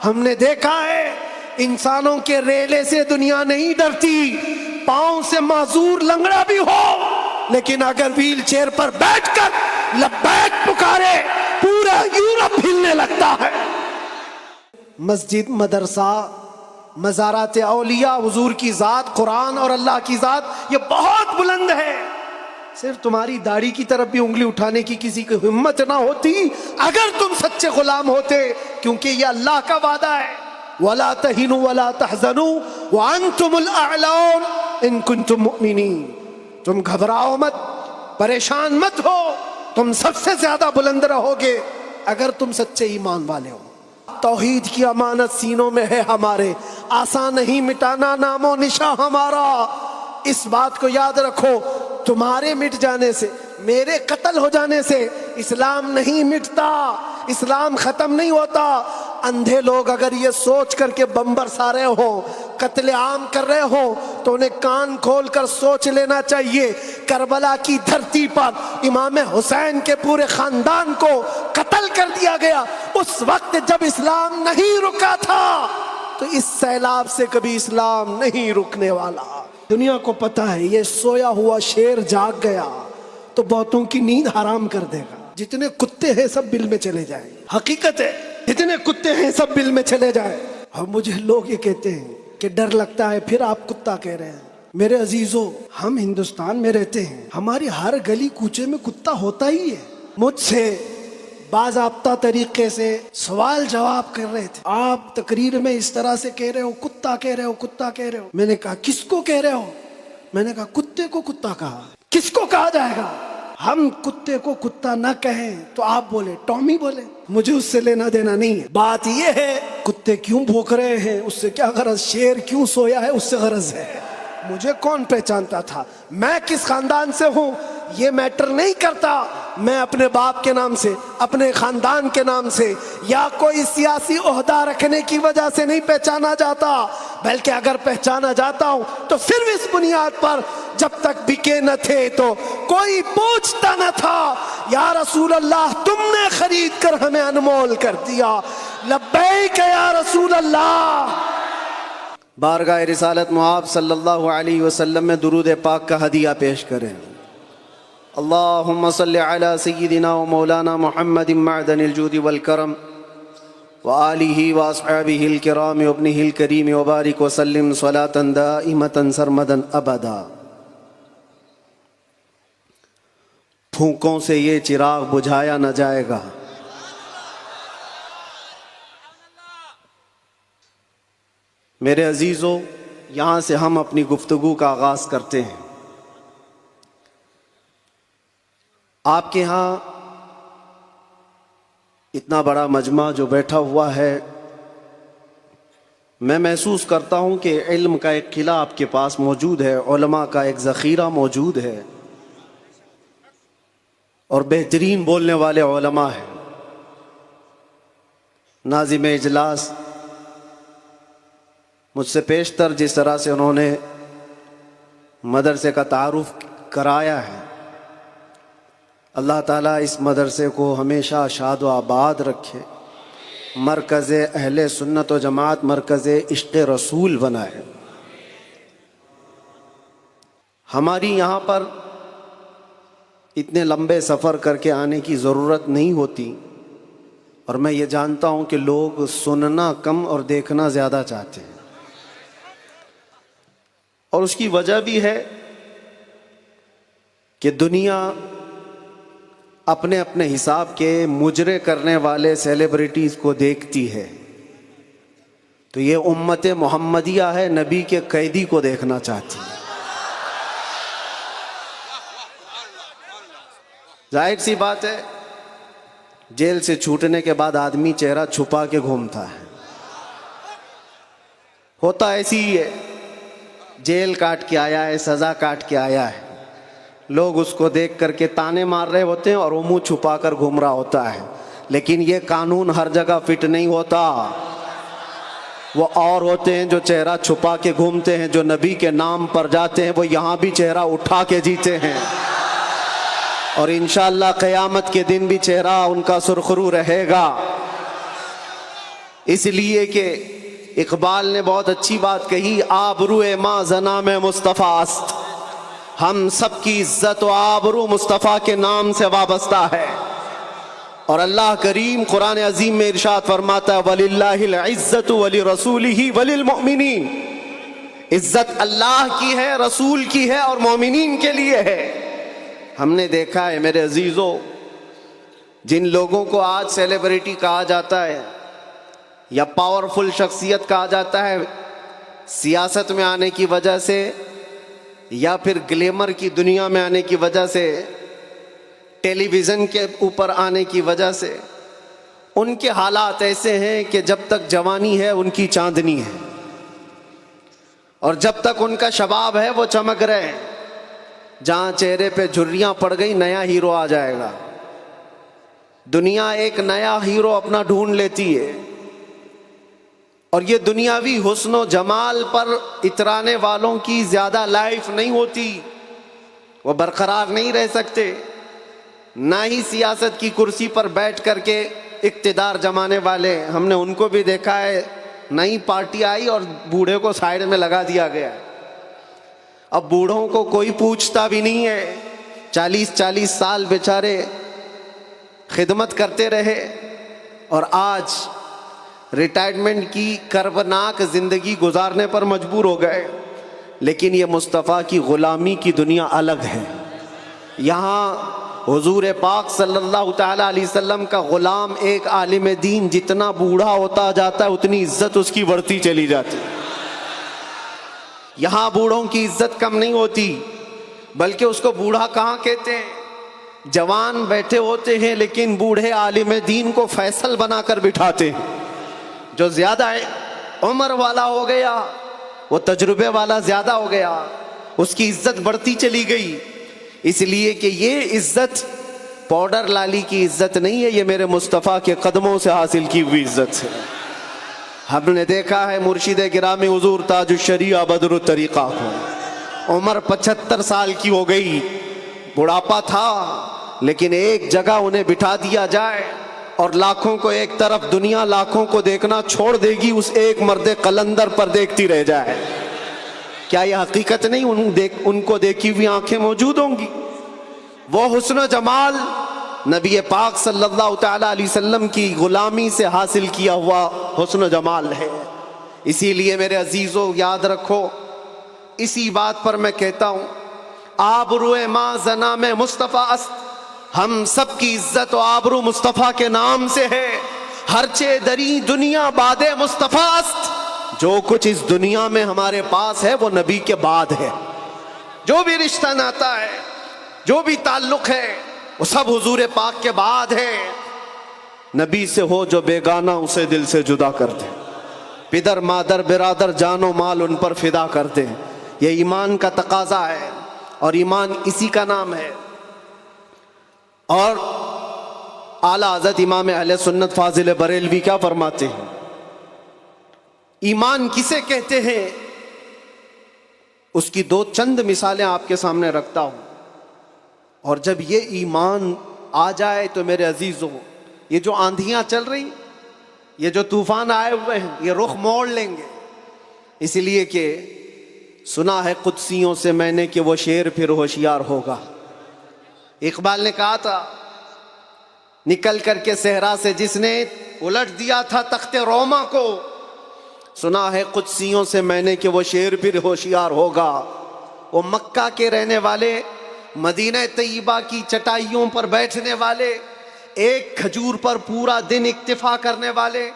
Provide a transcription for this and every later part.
ہم نے دیکھا ہے انسانوں کے ریلے سے دنیا نہیں ڈرتی، پاؤں سے معذور لنگڑا بھی ہو لیکن اگر ویل چیئر پر بیٹھ کر لبیک پکارے پورا یورپ ہلنے لگتا ہے۔ مسجد، مدرسہ، مزارات اولیاء، حضور کی ذات، قرآن اور اللہ کی ذات، یہ بہت بلند ہے۔ صرف تمہاری داڑھی کی طرف بھی انگلی اٹھانے کی کسی کی ہمت نہ ہوتی اگر تم سچے غلام ہوتے، کیونکہ یہ اللہ کا وعدہ ہے، وَلَا تَهِنُوا وَلَا تَحْزَنُوا وَأَنْتُمُ الْأَعْلَوْنَ إِن كُنتُم مُؤْمِنِينَ۔ تم گھبراؤ مت، پریشان مت ہو، تم سب سے زیادہ بلند رہو گے اگر تم سچے ایمان والے ہو۔ توحید کی امانت سینوں میں ہے ہمارے، آسان نہیں مٹانا نام و نشاں ہمارا۔ اس بات کو یاد رکھو، تمہارے مٹ جانے سے، میرے قتل ہو جانے سے اسلام نہیں مٹتا، اسلام ختم نہیں ہوتا۔ اندھے لوگ اگر یہ سوچ کر کے بم برسا رہے ہوں، قتل عام کر رہے ہوں، تو انہیں کان کھول کر سوچ لینا چاہیے کربلا کی دھرتی پر امام حسین کے پورے خاندان کو قتل کر دیا گیا، اس وقت جب اسلام نہیں رکا تھا، تو اس سیلاب سے کبھی اسلام نہیں رکنے والا۔ دنیا کو پتہ ہے یہ سویا ہوا شیر جاگ گیا تو بہتوں کی نیند حرام کر دے گا۔ جتنے کتے ہیں سب بل میں چلے جائیں، حقیقت ہے، جتنے کتے ہیں سب بل میں چلے جائیں۔ اور مجھے لوگ یہ کہتے ہیں کہ ڈر لگتا ہے، پھر آپ کتا کہہ رہے ہیں۔ میرے عزیزو، ہم ہندوستان میں رہتے ہیں، ہماری ہر گلی کوچے میں کتا ہوتا ہی ہے۔ مجھ سے باضابطہ طریقے سے سوال جواب کر رہے تھے، آپ تقریر میں اس طرح سے کہہ رہے ہو، کتا کہہ رہے ہو، کتا کہہ رہے ہو۔ میں نے کہا کس کو کہہ رہے ہو؟ میں نے کہا کتے کو کتا کہا، کس کو کہا جائے گا؟ ہم کتے کو کتا نہ کہیں تو آپ بولے ٹامی بولے، مجھے اس سے لینا دینا نہیں ہے۔ بات یہ ہے کتے کیوں بھوک رہے ہیں اس سے کیا غرض، شیر کیوں سویا ہے اس سے غرض ہے۔ مجھے کون پہچانتا تھا، میں کس خاندان سے ہوں یہ میٹر نہیں کرتا۔ میں اپنے باپ کے نام سے، اپنے خاندان کے نام سے یا کوئی سیاسی عہدہ رکھنے کی وجہ سے نہیں پہچانا جاتا، بلکہ اگر پہچانا جاتا ہوں تو صرف اس بنیاد پر جب تک بکے نہ تھے تو کوئی پوچھتا نہ تھا یا رسول اللہ تم نے خرید کر ہمیں انمول کر دیا، لبیک یا رسول اللہ۔ بارگاہ رسالت مآب صلی اللہ علیہ وسلم میں درود پاک کا ہدیہ پیش کریں۔ اللہم صلی علی سیدنا و مولانا محمد معدن الجود والکرم وآلہ واصحابہ الکرام وابنہ الکریم وبارک وسلم صلاة دائمة سرمدا ابدا۔ پھونکوں سے یہ چراغ بجھایا نہ جائے گا، میرے عزیزو، یہاں سے ہم اپنی گفتگو کا آغاز کرتے ہیں۔ آپ کے ہاں اتنا بڑا مجمع جو بیٹھا ہوا ہے، میں محسوس کرتا ہوں کہ علم کا ایک قلعہ آپ کے پاس موجود ہے، علماء کا ایک ذخیرہ موجود ہے، اور بہترین بولنے والے علماء ہیں۔ ناظم اجلاس مجھ سے پیشتر جس طرح سے انہوں نے مدرسے کا تعارف کرایا ہے، اللہ تعالیٰ اس مدرسے کو ہمیشہ شاد و آباد رکھے، مرکز اہل سنت و جماعت، مرکز عشق رسول بنائے۔ ہماری یہاں پر اتنے لمبے سفر کر کے آنے کی ضرورت نہیں ہوتی، اور میں یہ جانتا ہوں کہ لوگ سننا کم اور دیکھنا زیادہ چاہتے ہیں، اور اس کی وجہ بھی ہے کہ دنیا اپنے اپنے حساب کے مجرے کرنے والے سیلیبریٹیز کو دیکھتی ہے، تو یہ امت محمدیہ ہے، نبی کے قیدی کو دیکھنا چاہتی ہے۔ ظاہر سی بات ہے، جیل سے چھوٹنے کے بعد آدمی چہرہ چھپا کے گھومتا ہے، ہوتا ایسی ہی ہے، جیل کاٹ کے آیا ہے، سزا کاٹ کے آیا ہے، لوگ اس کو دیکھ کر کے تانے مار رہے ہوتے ہیں اور وہ منہ چھپا کر گھوم رہا ہوتا ہے، لیکن یہ قانون ہر جگہ فٹ نہیں ہوتا۔ وہ اور ہوتے ہیں جو چہرہ چھپا کے گھومتے ہیں، جو نبی کے نام پر جاتے ہیں وہ یہاں بھی چہرہ اٹھا کے جیتے ہیں، اور انشاءاللہ قیامت کے دن بھی چہرہ ان کا سرخرو رہے گا۔ اس لیے کہ اقبال نے بہت اچھی بات کہی، آبرو ما زنا میں مصطفیٰ است، ہم سب کی عزت و آبرو مصطفیٰ کے نام سے وابستہ ہے۔ اور اللہ کریم قرآن عظیم میں ارشاد فرماتا ہے وَلِلَّهِ الْعِزَّةُ وَلِرَسُولِهِ وَلِلْمُؤْمِنِينَ، عزت اللہ کی ہے، رسول کی ہے اور مومنین کے لیے ہے۔ ہم نے دیکھا ہے میرے عزیزو، جن لوگوں کو آج سیلیبریٹی کہا جاتا ہے یا پاورفل شخصیت کہا جاتا ہے، سیاست میں آنے کی وجہ سے یا پھر گلیمر کی دنیا میں آنے کی وجہ سے، ٹیلی ویژن کے اوپر آنے کی وجہ سے، ان کے حالات ایسے ہیں کہ جب تک جوانی ہے ان کی چاندنی ہے، اور جب تک ان کا شباب ہے وہ چمک رہے ہیں۔ جہاں چہرے پہ جھریاں پڑ گئی نیا ہیرو آ جائے گا، دنیا ایک نیا ہیرو اپنا ڈھونڈ لیتی ہے، اور یہ دنیاوی حسن و جمال پر اترانے والوں کی زیادہ لائف نہیں ہوتی، وہ برقرار نہیں رہ سکتے، نہ ہی سیاست کی کرسی پر بیٹھ کر کے اقتدار جمانے والے، ہم نے ان کو بھی دیکھا ہے، نئی پارٹی آئی اور بوڑھے کو سائیڈ میں لگا دیا گیا۔ اب بوڑھوں کو کوئی پوچھتا بھی نہیں ہے، 40 سال بیچارے خدمت کرتے رہے اور آج ریٹائرمنٹ کی کربناک زندگی گزارنے پر مجبور ہو گئے۔ لیکن یہ مصطفیٰ کی غلامی کی دنیا الگ ہے۔ یہاں حضور پاک صلی اللہ تعالیٰ علیہ وسلم کا غلام ایک عالم دین جتنا بوڑھا ہوتا جاتا ہے اتنی عزت اس کی بڑھتی چلی جاتی۔ یہاں بوڑھوں کی عزت کم نہیں ہوتی، بلکہ اس کو بوڑھا کہاں کہتے ہیں؟ جوان بیٹھے ہوتے ہیں لیکن بوڑھے عالم دین کو فیصل بنا کر بٹھاتے ہیں۔ جو زیادہ عمر والا ہو گیا، وہ تجربے والا زیادہ ہو گیا، اس کی عزت بڑھتی چلی گئی، اس لیے کہ یہ عزت پاؤڈر لالی کی عزت نہیں ہے، یہ میرے مصطفیٰ کے قدموں سے حاصل کی ہوئی عزت ہے۔ ہم نے دیکھا ہے مرشد گرامی حضور تاج الشریعہ بدر الطریقہ کو، عمر 75 سال کی ہو گئی، بڑھاپا تھا، لیکن ایک جگہ انہیں بٹھا دیا جائے اور لاکھوں کو ایک طرف، دنیا لاکھوں کو دیکھنا چھوڑ دے گی، اس ایک مرد قلندر پر دیکھتی رہ جائے۔ کیا یہ حقیقت نہیں؟ ان کو دیکھی ہوئی آنکھیں موجود ہوں گی۔ وہ حسن و جمال نبی پاک صلی اللہ تعالیٰ علیہ وسلم کی غلامی سے حاصل کیا ہوا حسن و جمال ہے۔ اسی لیے میرے عزیزو یاد رکھو، اسی بات پر میں کہتا ہوں، آبرو ما زنا میں مصطفیٰ است، ہم سب کی عزت و آبرو مصطفیٰ کے نام سے ہے۔ ہرچے دری دنیا باد مصطفیٰ است، جو کچھ اس دنیا میں ہمارے پاس ہے وہ نبی کے بعد ہے۔ جو بھی رشتہ ناتا ہے، جو بھی تعلق ہے، وہ سب حضور پاک کے بعد ہے۔ نبی سے ہو جو بیگانہ اسے دل سے جدا کر دے، پدر مادر برادر جان و مال ان پر فدا کر دے۔ یہ ایمان کا تقاضا ہے اور ایمان اسی کا نام ہے۔ اور اعلیٰ حضرت امام اہل سنت فاضل بریلوی کیا فرماتے ہیں؟ ایمان کسے کہتے ہیں؟ اس کی دو چند مثالیں آپ کے سامنے رکھتا ہوں، اور جب یہ ایمان آ جائے تو میرے عزیزو، یہ جو آندھیاں چل رہی، یہ جو طوفان آئے ہوئے ہیں، یہ رخ موڑ لیں گے۔ اس لیے کہ سنا ہے قدسیوں سے میں نے کہ وہ شیر پھر ہوشیار ہوگا۔ اقبال نے کہا تھا، نکل کر کے صحرا سے جس نے الٹ دیا تھا تخت روما کو، سنا ہے قدسیوں سے میں نے کہ وہ شیر پھر ہوشیار ہوگا۔ وہ مکہ کے رہنے والے، مدینہ طیبہ کی چٹائیوں پر بیٹھنے والے، ایک کھجور پر پورا دن اکتفا کرنے والے،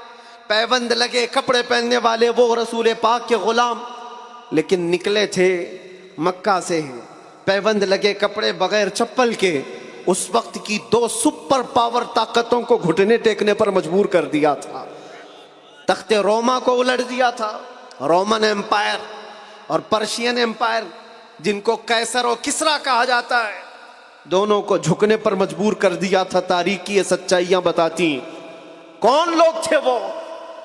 پیوند لگے کپڑے پہننے والے، وہ رسول پاک کے غلام، لیکن نکلے تھے مکہ سے پیوند لگے کپڑے بغیر چپل کے۔ اس وقت کی دو سپر پاور طاقتوں کو گھٹنے ٹیکنے پر مجبور کر دیا تھا۔ تخت روما کو الٹ دیا تھا، رومن ایمپائر، اور پرشین ایمپائر جن کو قیصر و کسریٰ کہا جاتا ہے، دونوں کو جھکنے پر مجبور کر دیا تھا۔ تاریخ کی یہ سچائیاں بتاتی ہیں۔ کون لوگ تھے وہ؟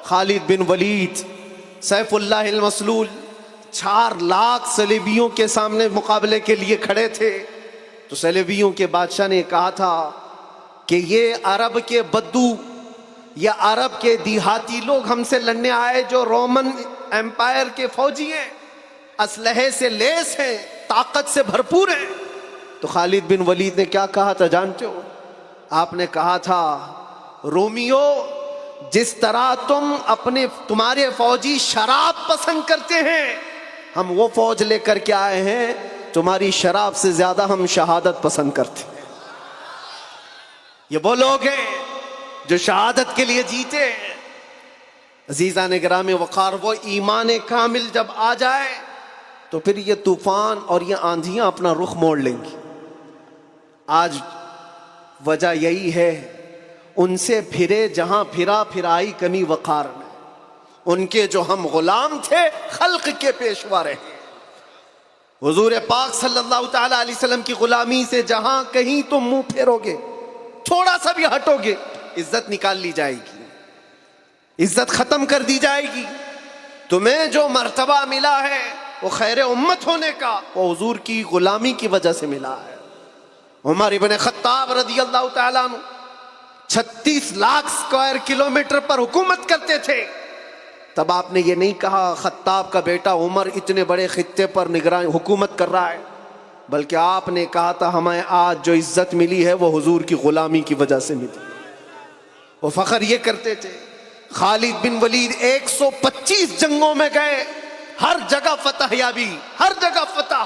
خالد بن ولید، سیف اللہ المسلول، 4 لاکھ صلیبیوں کے سامنے مقابلے کے لیے کھڑے تھے۔ تو صلیبیوں کے بادشاہ نے کہا تھا کہ یہ عرب کے بدو، یا عرب کے دیہاتی لوگ ہم سے لڑنے آئے جو رومن ایمپائر کے فوجی ہیں، اسلحے سے لیس ہیں، طاقت سے بھرپور ہیں، تو خالد بن ولید نے کیا کہا تھا جانتے ہو؟ آپ نے کہا تھا رومیو، جس طرح تمہارے فوجی شراب پسند کرتے ہیں، ہم وہ فوج لے کر کے آئے ہیں، تمہاری شراب سے زیادہ ہم شہادت پسند کرتے ہیں۔ یہ وہ لوگ ہیں جو شہادت کے لیے جیتے ہیں۔ عزیزان گرامی وقار، وہ ایمان کامل جب آ جائے تو پھر یہ طوفان اور یہ آندھیاں اپنا رخ موڑ لیں گی۔ آج وجہ یہی ہے، ان سے پھرے جہاں پھرا پھرائی کمی وقار میں، ان کے جو ہم غلام تھے خلق کے پیشوا رہے۔ حضور پاک صلی اللہ تعالی علیہ وسلم کی غلامی سے جہاں کہیں تم منہ پھیرو گے، تھوڑا سا بھی ہٹو گے، عزت نکال لی جائے گی، عزت ختم کر دی جائے گی۔ تمہیں جو مرتبہ ملا ہے وہ خیر امت ہونے کا، وہ حضور کی غلامی کی وجہ سے ملا ہے۔ عمر ابن خطاب رضی اللہ تعالیٰ عنہ 36 لاکھ اسکوائر کلومیٹر پر حکومت کرتے تھے۔ تب آپ نے یہ نہیں کہا خطاب کا بیٹا عمر اتنے بڑے خطے پر نگران حکومت کر رہا ہے، بلکہ آپ نے کہا تھا ہمیں آج جو عزت ملی ہے وہ حضور کی غلامی کی وجہ سے ملی۔ وہ فخر یہ کرتے تھے۔ خالد بن ولید 125 جنگوں میں گئے، ہر جگہ فتح یابی، ہر جگہ فتح۔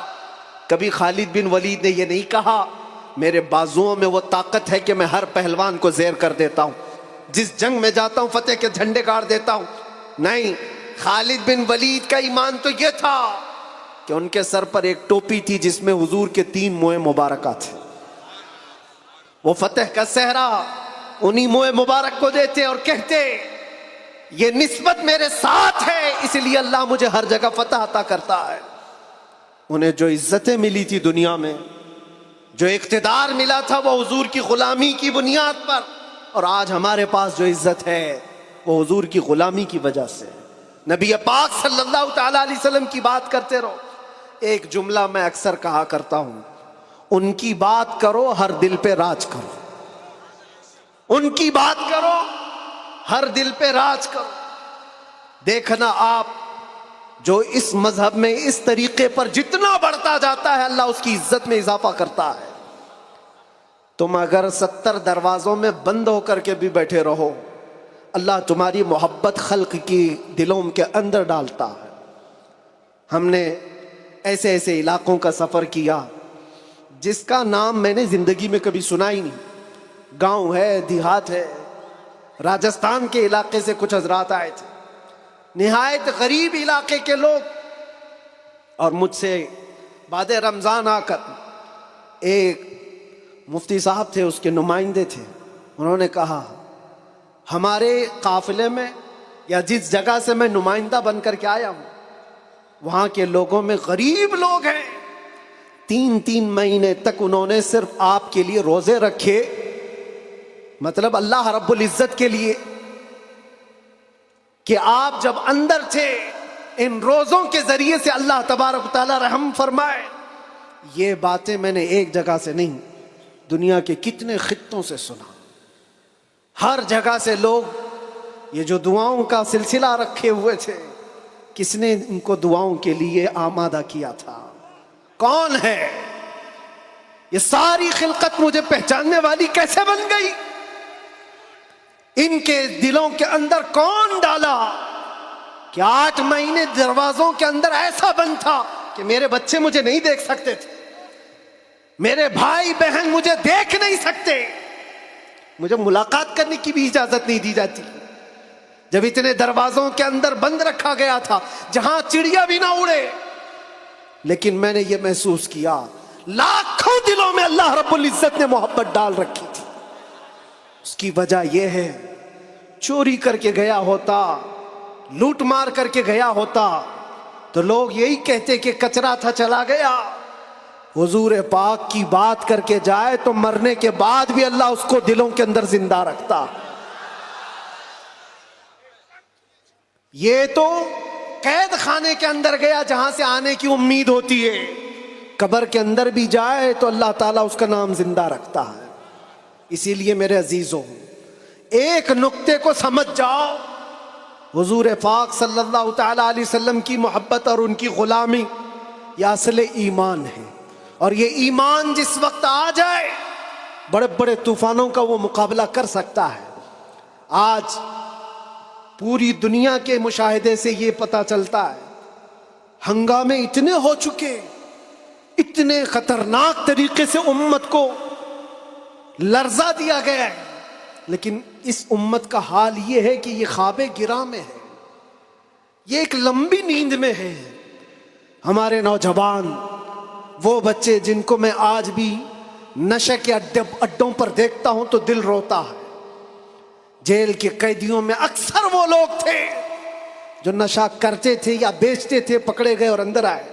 کبھی خالد بن ولید نے یہ نہیں کہا میرے بازوؤں میں وہ طاقت ہے کہ میں ہر پہلوان کو زیر کر دیتا ہوں، جس جنگ میں جاتا ہوں فتح کے جھنڈے گاڑ دیتا ہوں۔ نہیں، خالد بن ولید کا ایمان تو یہ تھا کہ ان کے سر پر ایک ٹوپی تھی جس میں حضور کے 3 موئے مبارکہ تھے۔ وہ فتح کا صحرا انہی موئے مبارک کو دیتے اور کہتے یہ نسبت میرے ساتھ ہے، اس لیے اللہ مجھے ہر جگہ فتح عطا کرتا ہے۔ انہیں جو عزتیں ملی تھی دنیا میں، جو اقتدار ملا تھا، وہ حضور کی غلامی کی بنیاد پر، اور آج ہمارے پاس جو عزت ہے وہ حضور کی غلامی کی وجہ سے۔ نبی پاک صلی اللہ تعالی علیہ وسلم کی بات کرتے رہو۔ ایک جملہ میں اکثر کہا کرتا ہوں، ان کی بات کرو ہر دل پہ راج کرو، ان کی بات کرو ہر دل پہ راج کرو۔ دیکھنا آپ جو اس مذہب میں اس طریقے پر جتنا بڑھتا جاتا ہے اللہ اس کی عزت میں اضافہ کرتا ہے۔ تم اگر 70 دروازوں میں بند ہو کر کے بھی بیٹھے رہو، اللہ تمہاری محبت خلق کی دلوں کے اندر ڈالتا ہے۔ ہم نے ایسے ایسے علاقوں کا سفر کیا جس کا نام میں نے زندگی میں کبھی سنا ہی نہیں، گاؤں ہے، دیہات ہے۔ راجستھان کے علاقے سے کچھ حضرات آئے تھے، نہایت غریب علاقے کے لوگ، اور مجھ سے بعد رمضان آ کر ایک مفتی صاحب تھے، اس کے نمائندے تھے، انہوں نے کہا ہمارے قافلے میں یا جس جگہ سے میں نمائندہ بن کر کے آیا ہوں وہاں کے لوگوں میں غریب لوگ ہیں، 3 مہینے تک انہوں نے صرف آپ کے لیے روزے رکھے، مطلب اللہ رب العزت کے لیے، کہ آپ جب اندر تھے ان روزوں کے ذریعے سے اللہ تبارک و تعالی رحم فرمائے۔ یہ باتیں میں نے ایک جگہ سے نہیں، دنیا کے کتنے خطوں سے سنا۔ ہر جگہ سے لوگ یہ جو دعاؤں کا سلسلہ رکھے ہوئے تھے، کس نے ان کو دعاؤں کے لیے آمادہ کیا تھا؟ کون ہے؟ یہ ساری خلقت مجھے پہچاننے والی کیسے بن گئی؟ ان کے دلوں کے اندر کون ڈالا کہ 8 مہینے دروازوں کے اندر ایسا بند تھا کہ میرے بچے مجھے نہیں دیکھ سکتے تھے، میرے بھائی بہن مجھے دیکھ نہیں سکتے، مجھے ملاقات کرنے کی بھی اجازت نہیں دی جاتی۔ جب اتنے دروازوں کے اندر بند رکھا گیا تھا جہاں چڑیا بھی نہ اڑے، لیکن میں نے یہ محسوس کیا لاکھوں دلوں میں اللہ رب العزت نے محبت ڈال رکھی تھی۔ اس کی وجہ یہ ہے، چوری کر کے گیا ہوتا، لوٹ مار کر کے گیا ہوتا تو لوگ یہی کہتے کہ کچرا تھا چلا گیا۔ حضور پاک کی بات کر کے جائے تو مرنے کے بعد بھی اللہ اس کو دلوں کے اندر زندہ رکھتا۔ یہ تو قید خانے کے اندر گیا جہاں سے آنے کی امید ہوتی ہے، قبر کے اندر بھی جائے تو اللہ تعالیٰ اس کا نام زندہ رکھتا ہے۔ اسی لیے میرے عزیزوں، ایک نقطے کو سمجھ جاؤ، حضور پاک صلی اللہ تعالی علیہ وسلم کی محبت اور ان کی غلامی یہ اصل ایمان ہے. اور یہ ایمان جس وقت آ جائے بڑے بڑے طوفانوں کا وہ مقابلہ کر سکتا ہے. آج پوری دنیا کے مشاہدے سے یہ پتہ چلتا ہے ہنگامے اتنے ہو چکے، اتنے خطرناک طریقے سے امت کو لرزا دیا گیا ہے، لیکن اس امت کا حال یہ ہے کہ یہ خواب گراں میں ہے، یہ ایک لمبی نیند میں ہے. ہمارے نوجوان، وہ بچے جن کو میں آج بھی نشے کے اڈوں پر دیکھتا ہوں تو دل روتا ہے. جیل کے قیدیوں میں اکثر وہ لوگ تھے جو نشہ کرتے تھے یا بیچتے تھے، پکڑے گئے اور اندر آئے.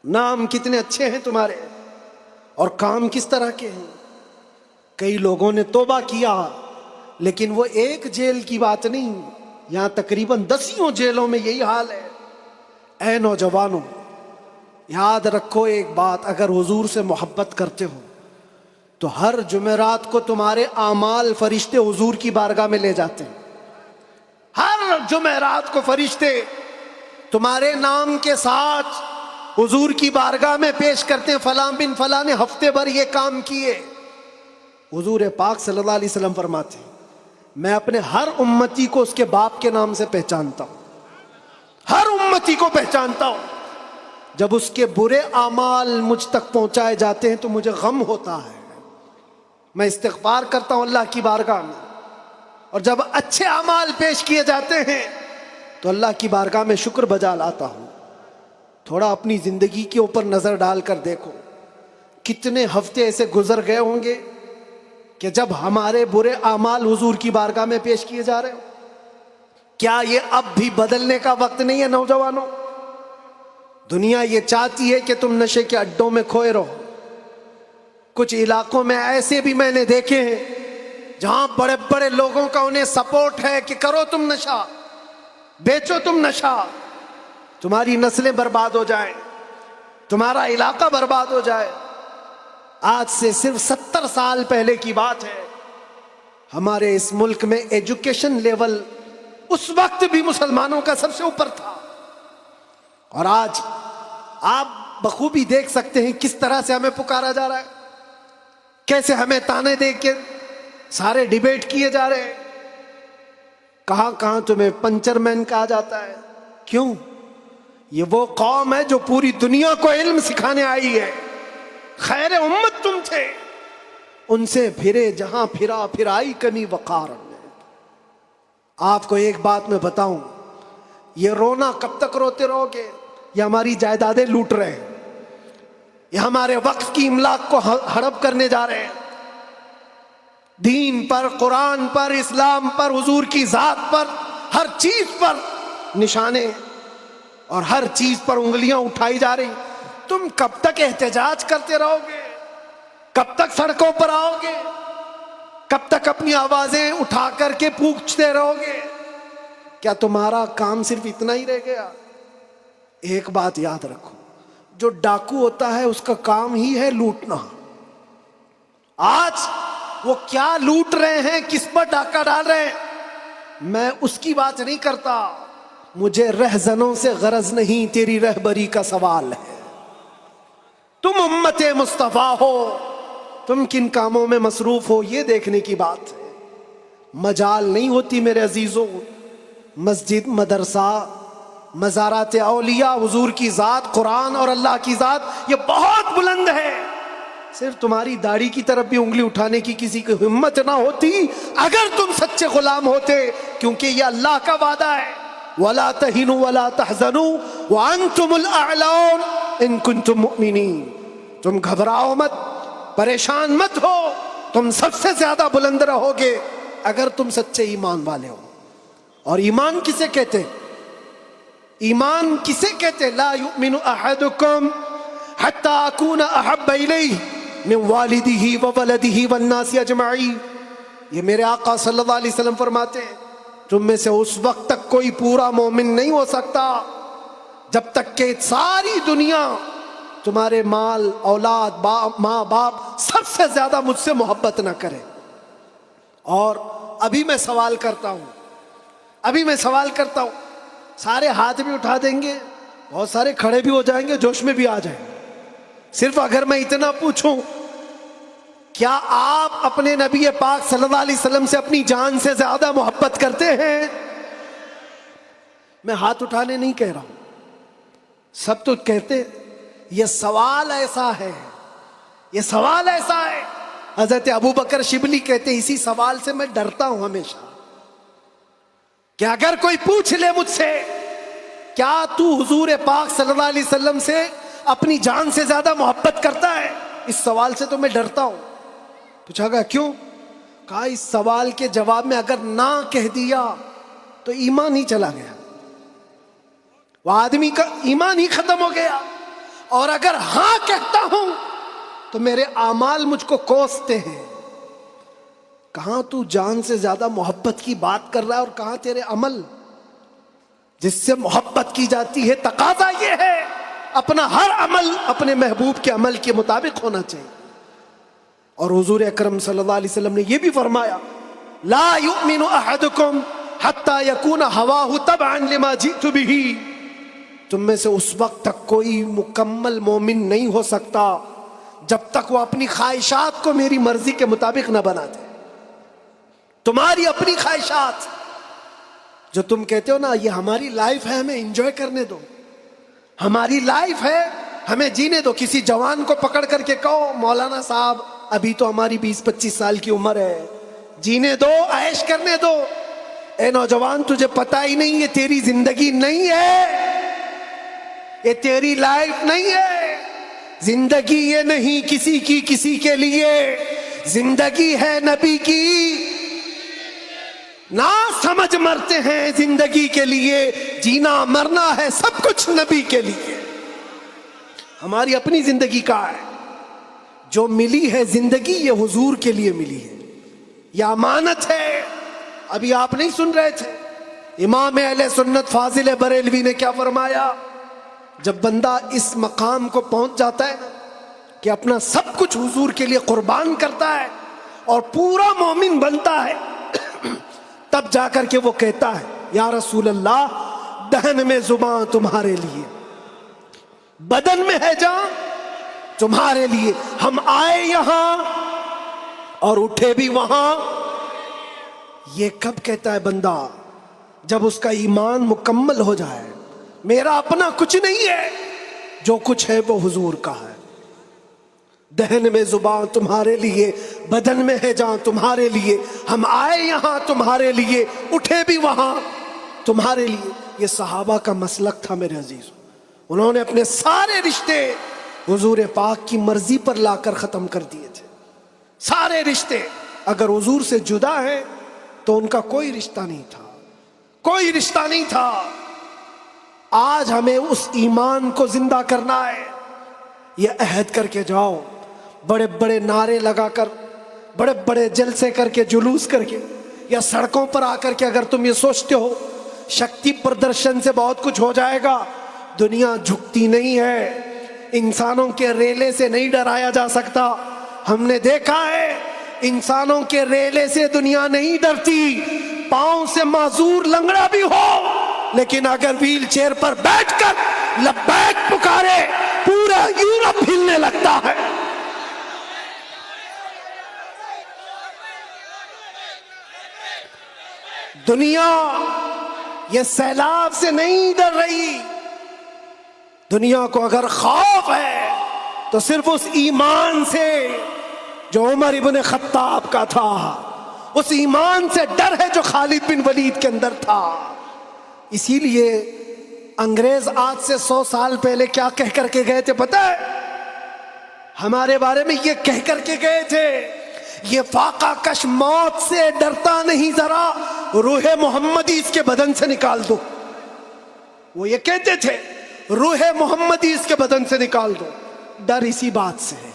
نام کتنے اچھے ہیں تمہارے اور کام کس طرح کے ہیں. کئی لوگوں نے توبہ کیا، لیکن وہ ایک جیل کی بات نہیں، یہاں تقریباً 10 جیلوں میں یہی حال ہے. اے نوجوانوں، یاد رکھو ایک بات، اگر حضور سے محبت کرتے ہو تو ہر جمعرات کو تمہارے اعمال فرشتے حضور کی بارگاہ میں لے جاتے ہیں. ہر جمعرات کو فرشتے تمہارے نام کے ساتھ حضور کی بارگاہ میں پیش کرتے ہیں، فلاں بن فلاں نے ہفتے بھر یہ کام کیے. حضور پاک صلی اللہ علیہ وسلم فرماتے ہیں میں اپنے ہر امتی کو اس کے باپ کے نام سے پہچانتا ہوں، ہر امتی کو پہچانتا ہوں. جب اس کے برے اعمال مجھ تک پہنچائے جاتے ہیں تو مجھے غم ہوتا ہے، میں استغفار کرتا ہوں اللہ کی بارگاہ میں. اور جب اچھے اعمال پیش کیے جاتے ہیں تو اللہ کی بارگاہ میں شکر بجا لاتا ہوں. تھوڑا اپنی زندگی کے اوپر نظر ڈال کر دیکھو، کتنے ہفتے ایسے گزر گئے ہوں گے کہ جب ہمارے برے اعمال حضور کی بارگاہ میں پیش کیے جا رہے ہو. کیا یہ اب بھی بدلنے کا وقت نہیں ہے نوجوانوں؟ دنیا یہ چاہتی ہے کہ تم نشے کے اڈوں میں کھوئے رہو. کچھ علاقوں میں ایسے بھی میں نے دیکھے ہیں جہاں بڑے بڑے لوگوں کا انہیں سپورٹ ہے کہ کرو تم نشہ، بیچو تم نشہ، تمہاری نسلیں برباد ہو جائیں، تمہارا علاقہ برباد ہو جائے. آج سے صرف 70 سال پہلے کی بات ہے، ہمارے اس ملک میں ایجوکیشن لیول اس وقت بھی مسلمانوں کا سب سے اوپر تھا. اور آج آپ بخوبی دیکھ سکتے ہیں کس طرح سے ہمیں پکارا جا رہا ہے، کیسے ہمیں تانے دے کے سارے ڈیبیٹ کیے جا رہے ہیں. کہاں کہاں تمہیں پنچر مین کہا جاتا ہے. کیوں؟ یہ وہ قوم ہے جو پوری دنیا کو علم سکھانے آئی ہے. خیر امت تم تھے، ان سے پھرے جہاں پھرا پھرائی کمی وقار. آپ کو ایک بات میں بتاؤں، یہ رونا کب تک روتے رہو گے؟ یہ ہماری جائیدادیں لوٹ رہے ہیں، یہ ہمارے وقت کی املاک کو ہڑپ کرنے جا رہے ہیں. دین پر، قرآن پر، اسلام پر، حضور کی ذات پر، ہر چیز پر نشانے اور ہر چیز پر انگلیاں اٹھائی جا رہی. تم کب تک احتجاج کرتے رہو گے؟ کب تک سڑکوں پر آؤ گے؟ کب تک اپنی آوازیں اٹھا کر کے پوچھتے رہو گے؟ کیا تمہارا کام صرف اتنا ہی رہ گیا؟ ایک بات یاد رکھو، جو ڈاکو ہوتا ہے اس کا کام ہی ہے لوٹنا. آج وہ کیا لوٹ رہے ہیں، کس پر ڈاکہ ڈال رہے ہیں، میں اس کی بات نہیں کرتا. مجھے رہزنوں سے غرض نہیں، تیری رہبری کا سوال ہے. تم امت مصطفیٰ ہو، تم کن کاموں میں مصروف ہو یہ دیکھنے کی بات ہے. مجال نہیں ہوتی میرے عزیزوں. مسجد، مدرسہ، مزارات اولیاء، حضور کی ذات، قرآن اور اللہ کی ذات یہ بہت بلند ہے. صرف تمہاری داڑھی کی طرف بھی انگلی اٹھانے کی کسی کی ہمت نہ ہوتی اگر تم سچے غلام ہوتے، کیونکہ یہ اللہ کا وعدہ ہے، وَلَا تَهِنُوا وَلَا تَحْزَنُوا وَأَنْتُمُ الْأَعْلَوْنَ إِن كُنتُم مُؤْمِنِينَ. تم گھبراؤ مت، پریشان مت ہو، تم سب سے زیادہ بلند رہو گے اگر تم سچے ایمان والے ہو. اور ایمان کسے کہتے؟ ایمان کسے کہتے؟ لا یؤمن احدکم حتی اکون احب الیہ من والدہ وولدہ والناس اجمعین. یہ میرے آقا صلی اللہ علیہ وسلم فرماتے ہیں تم میں سے اس وقت تک کوئی پورا مومن نہیں ہو سکتا جب تک کہ ساری دنیا تمہارے مال، اولاد، ماں باپ سب سے زیادہ مجھ سے محبت نہ کرے. اور ابھی میں سوال کرتا ہوں، سارے ہاتھ بھی اٹھا دیں گے، بہت سارے کھڑے بھی ہو جائیں گے، جوش میں بھی آ جائیں گے۔ صرف اگر میں اتنا پوچھوں، کیا آپ اپنے نبی پاک صلی اللہ علیہ وسلم سے اپنی جان سے زیادہ محبت کرتے ہیں؟ میں ہاتھ اٹھانے نہیں کہہ رہا ہوں، سب تو کہتے ہیں۔ یہ سوال ایسا ہے، حضرت ابوبکر شبلی کہتے ہیں اسی سوال سے میں ڈرتا ہوں ہمیشہ، کہ اگر کوئی پوچھ لے مجھ سے کیا تو حضور پاک صلی اللہ علیہ وسلم سے اپنی جان سے زیادہ محبت کرتا ہے، اس سوال سے تو میں ڈرتا ہوں۔ پوچھا گیا کیوں؟ کہا اس سوال کے جواب میں اگر نہ کہہ دیا تو ایمان ہی چلا گیا، وہ آدمی کا ایمان ہی ختم ہو گیا، اور اگر ہاں کہتا ہوں تو میرے اعمال مجھ کو کوستے ہیں۔ کہاں تو جان سے زیادہ محبت کی بات کر رہا ہے، اور کہاں تیرے عمل جس سے محبت کی جاتی ہے۔ تقاضا یہ ہے اپنا ہر عمل اپنے محبوب کے عمل کے مطابق ہونا چاہیے۔ اور حضور اکرم صلی اللہ علیہ وسلم نے یہ بھی فرمایا، لا یؤمن احدکم حتی یکون ہواہ تبعا لما جئت بہ، تم میں سے اس وقت تک کوئی مکمل مومن نہیں ہو سکتا جب تک وہ اپنی خواہشات کو میری مرضی کے مطابق نہ بنا دے۔ تمہاری اپنی خواہشات جو تم کہتے ہو نا یہ ہماری لائف ہے، ہمیں انجوائے کرنے دو، ہماری لائف ہے ہمیں جینے دو۔ کسی جوان کو پکڑ کر کے کہو مولانا صاحب ابھی تو ہماری 20-25 سال کی عمر ہے، جینے دو، عیش کرنے دو۔ اے نوجوان تجھے پتہ ہی نہیں یہ تیری زندگی نہیں ہے، یہ تیری لائف نہیں ہے۔ زندگی یہ نہیں کسی کی کسی کے لیے، زندگی ہے نبی کی، نہ سمجھ مرتے ہیں زندگی کے لیے، جینا مرنا ہے سب کچھ نبی کے لیے۔ ہماری اپنی زندگی کا ہے، جو ملی ہے زندگی یہ حضور کے لیے ملی ہے، یہ امانت ہے۔ ابھی آپ نہیں سن رہے تھے امام اہل سنت فاضل بریلوی نے کیا فرمایا؟ جب بندہ اس مقام کو پہنچ جاتا ہے کہ اپنا سب کچھ حضور کے لیے قربان کرتا ہے اور پورا مومن بنتا ہے، تب جا کر کے وہ کہتا ہے یا رسول اللہ دہن میں زبان تمہارے لیے، بدن میں ہے جان تمہارے لیے، ہم آئے یہاں اور اٹھے بھی وہاں۔ یہ کب کہتا ہے بندہ؟ جب اس کا ایمان مکمل ہو جائے، میرا اپنا کچھ نہیں ہے، جو کچھ ہے وہ حضور کا ہے۔ دہن میں زبان تمہارے لیے، بدن میں ہے جان تمہارے لیے، ہم آئے یہاں تمہارے لیے، اٹھے بھی وہاں تمہارے لیے۔ یہ صحابہ کا مسلک تھا میرے عزیز، انہوں نے اپنے سارے رشتے حضور پاک کی مرضی پر لا کر ختم کر دیے تھے۔ سارے رشتے اگر حضور سے جدا ہیں تو ان کا کوئی رشتہ نہیں تھا، کوئی رشتہ نہیں تھا۔ آج ہمیں اس ایمان کو زندہ کرنا ہے۔ یہ عہد کر کے جاؤ، بڑے بڑے نعرے لگا کر، بڑے بڑے جلسے کر کے، جلوس کر کے، یا سڑکوں پر آ کر کے اگر تم یہ سوچتے ہو شکتی پردرشن سے بہت کچھ ہو جائے گا، دنیا جھکتی نہیں ہے، انسانوں کے ریلے سے نہیں ڈرایا جا سکتا۔ ہم نے دیکھا ہے انسانوں کے ریلے سے دنیا نہیں ڈرتی، پاؤں سے معذور لنگڑا بھی ہو لیکن اگر ویل چیئر پر بیٹھ کر لبیک پکارے پورا یورپ ہلنے لگتا ہے۔ دنیا یہ سیلاب سے نہیں ڈر رہی، دنیا کو اگر خوف ہے تو صرف اس ایمان سے جو عمر ابن خطاب کا تھا، اس ایمان سے ڈر ہے جو خالد بن ولید کے اندر تھا۔ اسی لیے انگریز آج سے 100 سال پہلے کیا کہہ کر کے گئے تھے پتہ ہے؟ ہمارے بارے میں یہ کہہ کر کے گئے تھے، یہ فاقہ کش موت سے ڈرتا نہیں، ذرا روح محمدی اس کے بدن سے نکال دو۔ وہ یہ کہتے تھے روح محمدی اس کے بدن سے نکال دو۔ ڈر اسی بات سے ہے،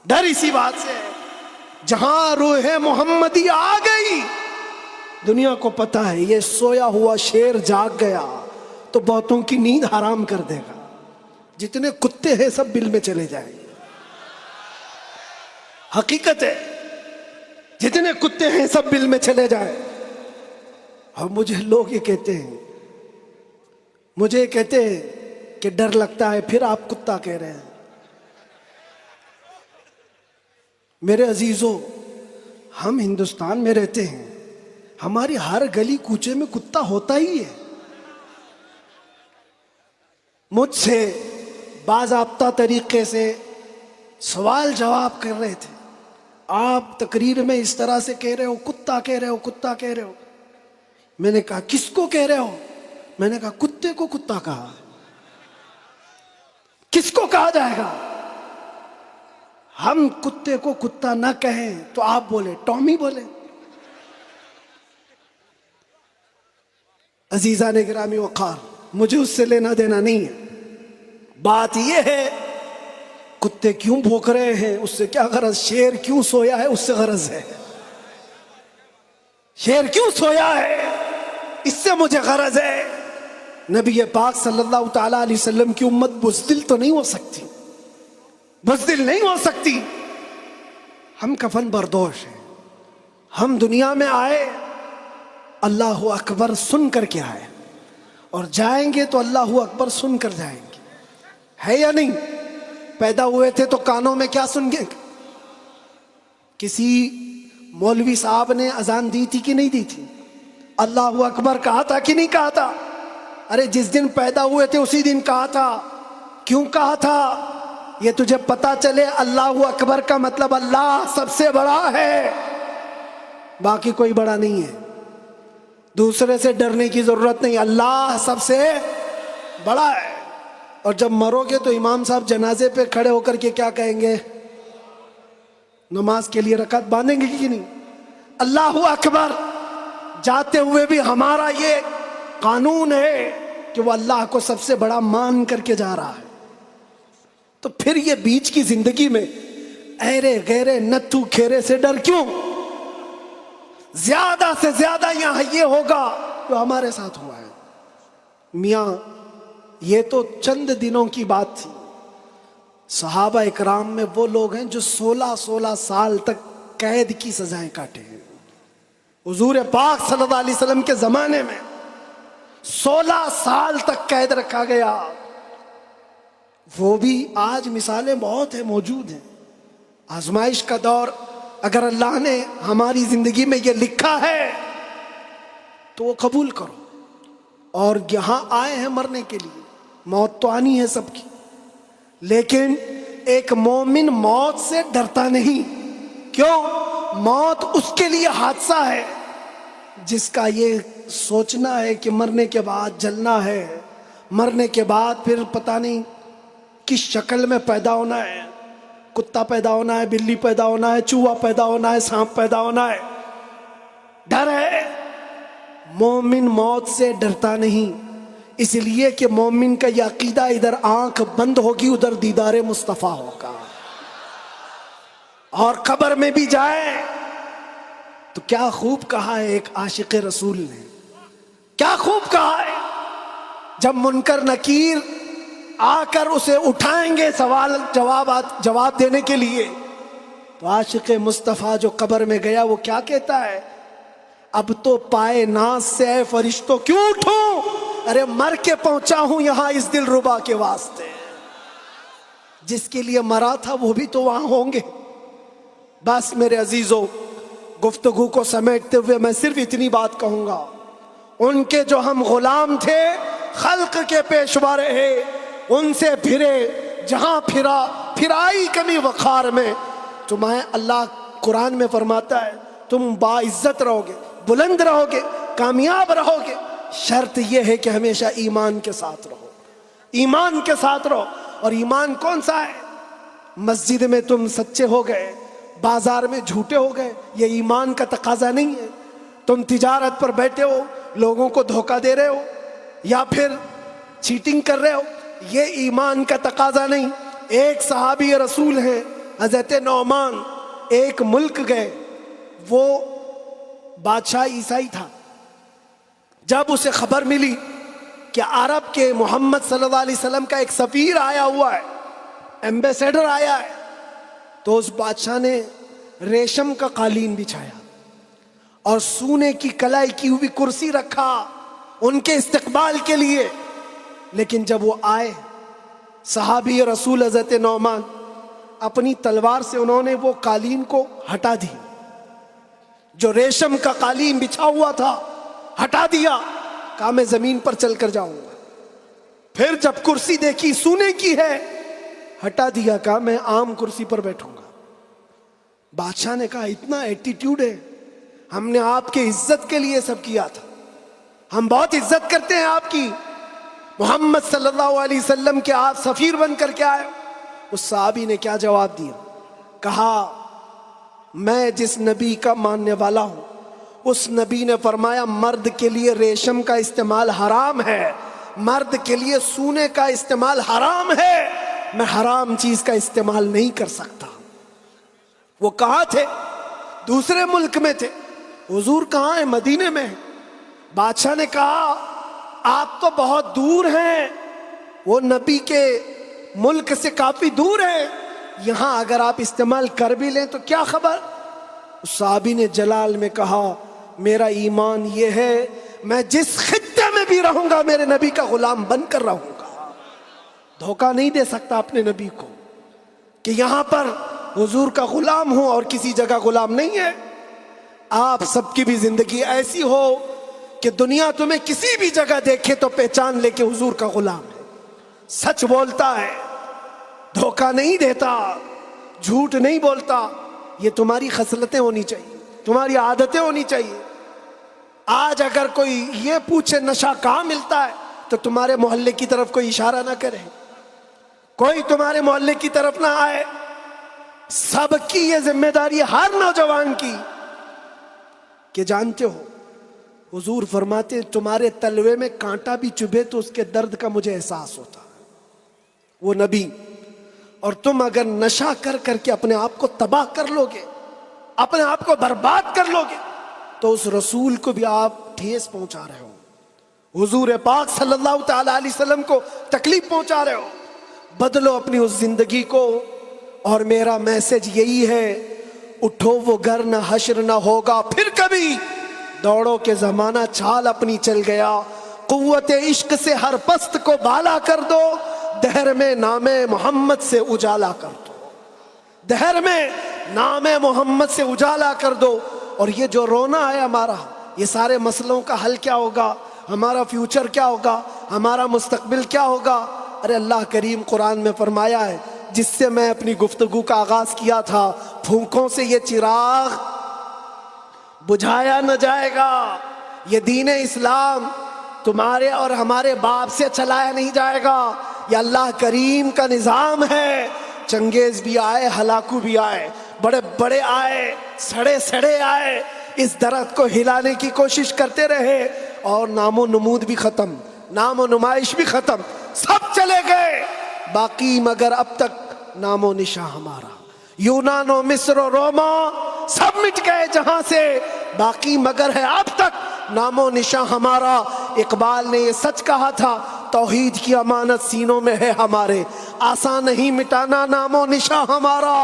ڈر اسی بات سے ہے۔ جہاں روح محمدی آ گئی دنیا کو پتہ ہے یہ سویا ہوا شیر جاگ گیا تو بہتوں کی نیند حرام کر دے گا، جتنے کتے ہیں سب بل میں چلے جائیں گے۔ حقیقت ہے جتنے کتے ہیں سب بل میں چلے جائیں. اور مجھے لوگ یہ کہتے ہیں، مجھے یہ کہتے ہیں کہ ڈر لگتا ہے، پھر آپ کتا کہہ رہے ہیں. میرے عزیزو، ہم ہندوستان میں رہتے ہیں، ہماری ہر گلی کوچے میں کتا ہوتا ہی ہے. مجھ سے باضابطہ طریقے سے سوال جواب کر رہے تھے، آپ تقریر میں اس طرح سے کہہ رہے ہو، کتا کہہ رہے ہو، کتا کہہ رہے ہو. میں نے کہا کس کو کہہ رہے ہو؟ میں نے کہا کتے کو کتا کہا. کس کو کہا جائے گا؟ ہم کتے کو کتا نہ کہیں تو آپ بولے ٹامی بولے. عزیزان گرامی وقار، مجھے اس سے لینا دینا نہیں ہے. بات یہ ہے کتے کیوں بھوک رہے ہیں اس سے کیا غرض، شیر کیوں سویا ہے اس سے غرض ہے. شیر کیوں سویا ہے اس سے مجھے غرض ہے. نبی پاک صلی اللہ تعالی علیہ وسلم کی امت بزدل تو نہیں ہو سکتی، بزدل نہیں ہو سکتی. ہم کفن بردوش ہیں. ہم دنیا میں آئے اللہ اکبر سن کر کے آئے، اور جائیں گے تو اللہ اکبر سن کر جائیں گے. ہے یا نہیں؟ پیدا ہوئے تھے تو کانوں میں کیا سن گے؟ کسی مولوی صاحب نے اذان دی تھی کہ نہیں دی تھی؟ اللہ اکبر کہا تھا کہ نہیں کہا تھا؟ ارے جس دن پیدا ہوئے تھے اسی دن کہا تھا. کیوں کہا تھا؟ یہ تجھے پتا چلے اللہ اکبر کا مطلب اللہ سب سے بڑا ہے، باقی کوئی بڑا نہیں ہے. دوسرے سے ڈرنے کی ضرورت نہیں، اللہ سب سے بڑا ہے. اور جب مرو گے تو امام صاحب جنازے پہ کھڑے ہو کر کے کیا کہیں گے؟ نماز کے لیے رکعت باندھیں گے کہ نہیں؟ اللہ اکبر. جاتے ہوئے بھی ہمارا یہ قانون ہے کہ وہ اللہ کو سب سے بڑا مان کر کے جا رہا ہے. تو پھر یہ بیچ کی زندگی میں ایرے غیرے نتھو کھیرے سے ڈر کیوں؟ زیادہ سے زیادہ یہاں یہ ہوگا جو ہمارے ساتھ ہوا ہے. میاں یہ تو چند دنوں کی بات تھی. صحابہ اکرام میں وہ لوگ ہیں جو 16 سال تک قید کی سزائیں کاٹے ہیں. حضور پاک صلی اللہ علیہ وسلم کے زمانے میں 16 سال تک قید رکھا گیا. وہ بھی آج مثالیں بہت ہیں، موجود ہیں. آزمائش کا دور، اگر اللہ نے ہماری زندگی میں یہ لکھا ہے تو وہ قبول کرو. اور یہاں آئے ہیں مرنے کے لیے، موت تو آنی ہے سب کی، لیکن ایک مومن موت سے ڈرتا نہیں. کیوں؟ موت اس کے لیے حادثہ ہے جس کا یہ سوچنا ہے کہ مرنے کے بعد جلنا ہے، مرنے کے بعد پھر پتہ نہیں کس شکل میں پیدا ہونا ہے. کتا پیدا ہونا ہے، بلی پیدا ہونا ہے، چوہا پیدا ہونا ہے، سانپ پیدا ہونا ہے. ڈر ہے. مومن موت سے ڈرتا نہیں، اس لیے کہ مومن کا یہ عقیدہ ادھر آنکھ بند ہوگی ادھر دیدار مصطفیٰ ہوگا. اور قبر میں بھی جائے تو کیا خوب کہا ہے ایک عاشق رسول نے، کیا خوب کہا ہے. جب منکر نکیر آ کر اسے اٹھائیں گے سوال جواب دینے کے لیے، تو عاشق مصطفیٰ جو قبر میں گیا وہ کیا کہتا ہے؟ اب تو پائے ناز سے اے فرشتوں کیوں اٹھوں، ارے مر کے پہنچا ہوں یہاں اس دل ربا کے واسطے. جس کے لیے مرا تھا وہ بھی تو وہاں ہوں گے. بس میرے عزیزو، گفتگو کو سمیٹتے ہوئے میں صرف اتنی بات کہوں گا، ان کے جو ہم غلام تھے خلق کے پیشوا رہے، ان سے پھرے جہاں پھرائی کمی وقار میں. تمہیں اللہ قرآن میں فرماتا ہے تم باعزت رہو گے، بلند رہو گے، کامیاب رہو گے، شرط یہ ہے کہ ہمیشہ ایمان کے ساتھ رہو. ایمان کے ساتھ رہو. اور ایمان کون سا ہے؟ مسجد میں تم سچے ہو گئے، بازار میں جھوٹے ہو گئے، یہ ایمان کا تقاضا نہیں ہے. تم تجارت پر بیٹھے ہو، لوگوں کو دھوکہ دے رہے ہو یا پھر چیٹنگ کر رہے ہو، یہ ایمان کا تقاضا نہیں. ایک صحابی رسول ہیں حضرت نعمان، ایک ملک گئے، وہ بادشاہ عیسائی تھا. جب اسے خبر ملی کہ عرب کے محمد صلی اللہ علیہ وسلم کا ایک سفیر آیا ہوا ہے، ایمبیسیڈر آیا ہے، تو اس بادشاہ نے ریشم کا قالین بچھایا اور سونے کی کلائی کی ہوئی کرسی رکھا ان کے استقبال کے لیے. لیکن جب وہ آئے صحابی رسول حضرت نعمان اپنی تلوار سے انہوں نے وہ قالین کو ہٹا دی. جو ریشم کا قالین بچھا ہوا تھا ہٹا دیا. کہا میں زمین پر چل کر جاؤں گا. پھر جب کرسی دیکھی سونے کی ہے ہٹا دیا. کہا میں عام کرسی پر بیٹھوں گا. بادشاہ نے کہا اتنا ایٹیٹیوڈ ہے, ہم نے آپ کے عزت کے لیے سب کیا تھا, ہم بہت عزت کرتے ہیں آپ کی. محمد صلی اللہ علیہ وسلم کے آپ سفیر بن کر کے آئے. اس صحابی نے کیا جواب دیا؟ کہا میں جس نبی کا ماننے والا ہوں اس نبی نے فرمایا مرد کے لیے ریشم کا استعمال حرام ہے, مرد کے لیے سونے کا استعمال حرام ہے, میں حرام چیز کا استعمال نہیں کر سکتا. وہ کہاں تھے؟ دوسرے ملک میں تھے. حضور کہاں ہیں؟ مدینے میں. بادشاہ نے کہا آپ تو بہت دور ہیں, وہ نبی کے ملک سے کافی دور ہیں, یہاں اگر آپ استعمال کر بھی لیں تو کیا خبر. اس صحابی نے جلال میں کہا میرا ایمان یہ ہے میں جس خطے میں بھی رہوں گا میرے نبی کا غلام بن کر رہوں گا. دھوکہ نہیں دے سکتا اپنے نبی کو کہ یہاں پر حضور کا غلام ہوں اور کسی جگہ غلام نہیں ہے. آپ سب کی بھی زندگی ایسی ہو کہ دنیا تمہیں کسی بھی جگہ دیکھے تو پہچان لے کہ حضور کا غلام ہے, سچ بولتا ہے, دھوکہ نہیں دیتا, جھوٹ نہیں بولتا. یہ تمہاری خصلتیں ہونی چاہیے, تمہاری عادتیں ہونی چاہیے. آج اگر کوئی یہ پوچھے نشہ کہاں ملتا ہے تو تمہارے محلے کی طرف کوئی اشارہ نہ کرے, کوئی تمہارے محلے کی طرف نہ آئے. سب کی یہ ذمہ داری ہر نوجوان کی کہ جانتے ہو حضور فرماتے تمہارے تلوے میں کانٹا بھی چبھے تو اس کے درد کا مجھے احساس ہوتا. وہ نبی, اور تم اگر نشہ کر کر کے اپنے آپ کو تباہ کر لو گے, اپنے آپ کو برباد کر لو گے, تو اس رسول کو بھی آپ ٹھیس پہنچا رہے ہو, حضور پاک صلی اللہ تعالی علیہ وسلم کو تکلیف پہنچا رہے ہو. بدلو اپنی اس زندگی کو. اور میرا میسج یہی ہے, اٹھو وہ گھر نہ حشر نہ ہوگا پھر کبھی, دوڑو کے زمانہ چھال اپنی چل گیا, قوت عشق سے ہر پست کو بالا کر دو, دہر میں نام محمد سے اجالا کر دو, دہر میں نام محمد سے اجالا کر دو. اور یہ جو رونا ہے ہمارا, یہ سارے مسئلوں کا حل کیا ہوگا, ہمارا فیوچر کیا ہوگا, ہمارا مستقبل کیا ہوگا. ارے اللہ کریم قرآن میں فرمایا ہے, جس سے میں اپنی گفتگو کا آغاز کیا تھا, پھونکوں سے یہ چراغ بجھایا نہ جائے گا. یہ دین اسلام تمہارے اور ہمارے باپ سے چلایا نہیں جائے گا, یہ اللہ کریم کا نظام ہے. چنگیز بھی آئے, ہلاکو بھی آئے, بڑے بڑے آئے, سڑے سڑے آئے, اس درخت کو ہلانے کی کوشش کرتے رہے, اور نام و نمود بھی ختم, نام و نمائش بھی ختم, سب چلے گئے, باقی مگر اب تک نام و نشاں ہمارا. یونان و مصر و روما سب مٹ گئے جہاں سے, باقی مگر ہے اب تک نام و نشاں ہمارا. اقبال نے یہ سچ کہا تھا, توحید کی امانت سینوں میں ہے ہمارے, آسان نہیں مٹانا نام و نشاں ہمارا.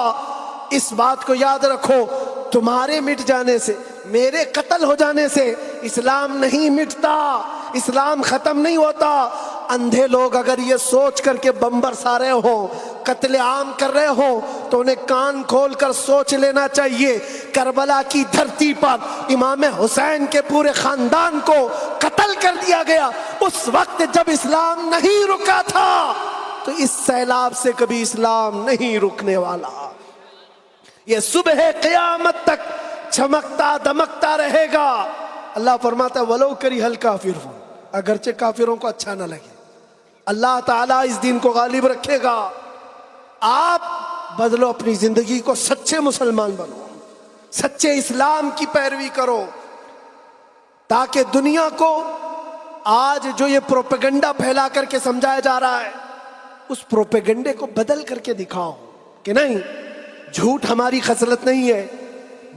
اس بات کو یاد رکھو, تمہارے مٹ جانے سے, میرے قتل ہو جانے سے اسلام نہیں مٹتا, اسلام ختم نہیں ہوتا. اندھے لوگ اگر یہ سوچ کر کے بم برسا رہے ہوں, قتل عام کر رہے ہوں, تو انہیں کان کھول کر سوچ لینا چاہیے. کربلا کی دھرتی پر امام حسین کے پورے خاندان کو قتل کر دیا گیا, اس وقت جب اسلام نہیں رکا تھا, تو اس سیلاب سے کبھی اسلام نہیں رکنے والا. یہ صبح قیامت تک چمکتا دمکتا رہے گا. اللہ فرماتا ہے ولو کری ہل کافرون, اگرچہ کافروں کو اچھا نہ لگے, اللہ تعالیٰ اس دین کو غالب رکھے گا. آپ بدلو اپنی زندگی کو, سچے مسلمان بنو, سچے اسلام کی پیروی کرو, تاکہ دنیا کو آج جو یہ پروپیگنڈا پھیلا کر کے سمجھایا جا رہا ہے, اس پروپیگنڈے کو بدل کر کے دکھاؤ کہ نہیں, جھوٹ ہماری خصلت نہیں ہے,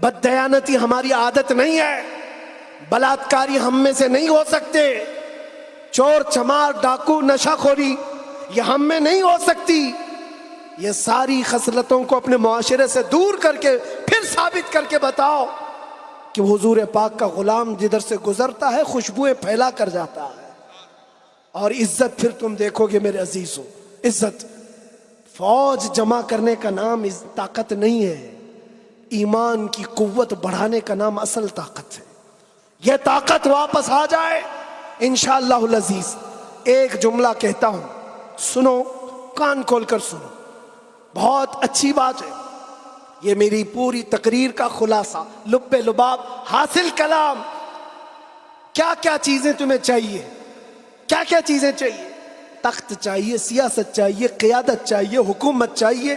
بددیانتی ہماری عادت نہیں ہے, بلاತ್ಕಾری ہم میں سے نہیں ہو سکتے, چور چمار ڈاکو نشہ خوری یہ ہم میں نہیں ہو سکتی. یہ ساری خصلتوں کو اپنے معاشرے سے دور کر کے پھر ثابت کر کے بتاؤ کہ حضور پاک کا غلام جدھر سے گزرتا ہے خوشبوئیں پھیلا کر جاتا ہے. اور عزت پھر تم دیکھو گے میرے عزیزو، عزت فوج جمع کرنے کا نام طاقت نہیں ہے، ایمان کی قوت بڑھانے کا نام اصل طاقت ہے. یہ طاقت واپس آ جائے انشاءاللہ العزیز. ایک جملہ کہتا ہوں، سنو، کان کھول کر سنو، بہت اچھی بات ہے. یہ میری پوری تقریر کا خلاصہ، لب لباب، حاصل کلام. کیا کیا چیزیں تمہیں چاہیے؟ کیا کیا چیزیں چاہیے؟ تخت چاہیے، سیاست چاہیے، قیادت چاہیے، حکومت چاہیے،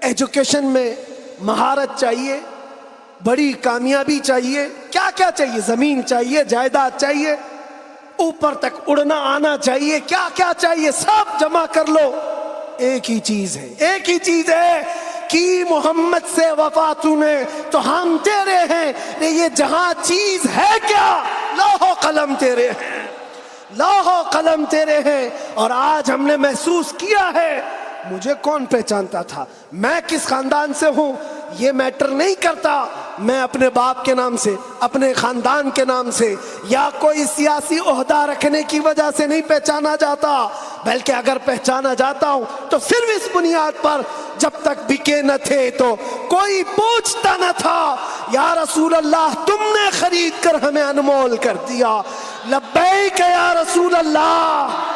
ایجوکیشن میں مہارت چاہیے، بڑی کامیابی چاہیے. کیا کیا چاہیے؟ زمین چاہیے، جائیداد چاہیے، اوپر تک اڑنا آنا چاہیے. کیا کیا چاہیے؟ سب جمع کر لو. ایک ہی چیز ہے، ایک ہی چیز ہے کہ محمد سے وفا تو نے تو ہم تیرے ہیں. یہ جہاں چیز ہے کیا؟ لوح و قلم تیرے ہیں، لوح و قلم تیرے ہیں. اور آج ہم نے محسوس کیا ہے. مجھے کون پہچانتا تھا، میں کس خاندان سے ہوں، یہ میٹر نہیں کرتا. میں اپنے باپ کے نام سے، اپنے خاندان کے نام سے، یا کوئی سیاسی عہدہ رکھنے کی وجہ سے نہیں پہچانا جاتا، بلکہ اگر پہچانا جاتا ہوں تو صرف اس بنیاد پر جب تک بکے نہ تھے تو کوئی پوچھتا نہ تھا، یا رسول اللہ تم نے خرید کر ہمیں انمول کر دیا. لبیک یا رسول اللہ.